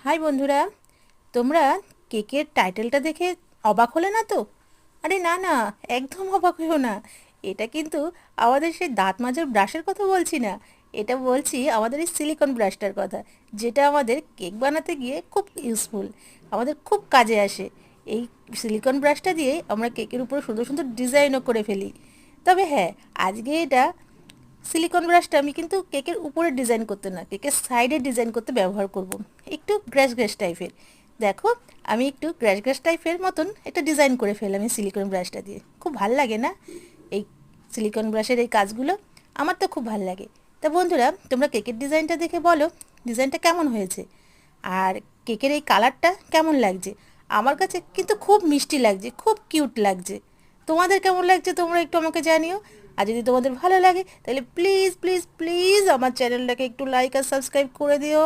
High বন্ধুরা, তোমরা কেকের টাইটেলটা দেখে অবাক হলে না তো? আরে না না, একদম অবাক হইও না। এটা কিন্তু আমাদের সেই দাঁত মাজার ব্রাশের কথা বলছি না। এটা বলছি আমাদের এই সিলিকন ব্রাশটার কথা, যেটা আমাদের কেক বানাতে গিয়ে খুব ইউজফুল, আমাদের খুব কাজে আসে। এই সিলিকন ব্রাশটা দিয়ে আমরা কেকের উপরে সুন্দর সুন্দর ডিজাইনও করে ফেলি। তবে হ্যাঁ, আজকে এটা সিলিকন ব্রাশটা আমি কিন্তু কেকের উপরে ডিজাইন করতে না, কেকের সাইডে ডিজাইন করতে ব্যবহার করব। একটু গ্র্যাশ গ্র্যাশ টাইপের। দেখো, আমি একটু গ্র্যাশ গ্র্যাশ টাইপের মতন একটা ডিজাইন করে ফেললাম এই সিলিকন ব্রাশটা দিয়ে। খুব ভাল লাগে না এই সিলিকন ব্রাশের এই কাজগুলো? আমার তো খুব ভাল লাগে। তা বন্ধুরা, তোমরা কেকের ডিজাইনটা দেখে বলো ডিজাইনটা কেমন হয়েছে, আর কেকের এই কালারটা কেমন লাগছে। আমার কাছে কিন্তু খুব মিষ্টি লাগছে, খুব কিউট লাগছে। তোমাদের কেমন লাগছে তোমরা একটু আমাকে জানিও। আর যদি তোমাদের ভালো লাগে তাহলে প্লিজ প্লিজ প্লিজ আমার চ্যানেলটাকে একটু লাইক আর সাবস্ক্রাইব করে দিও।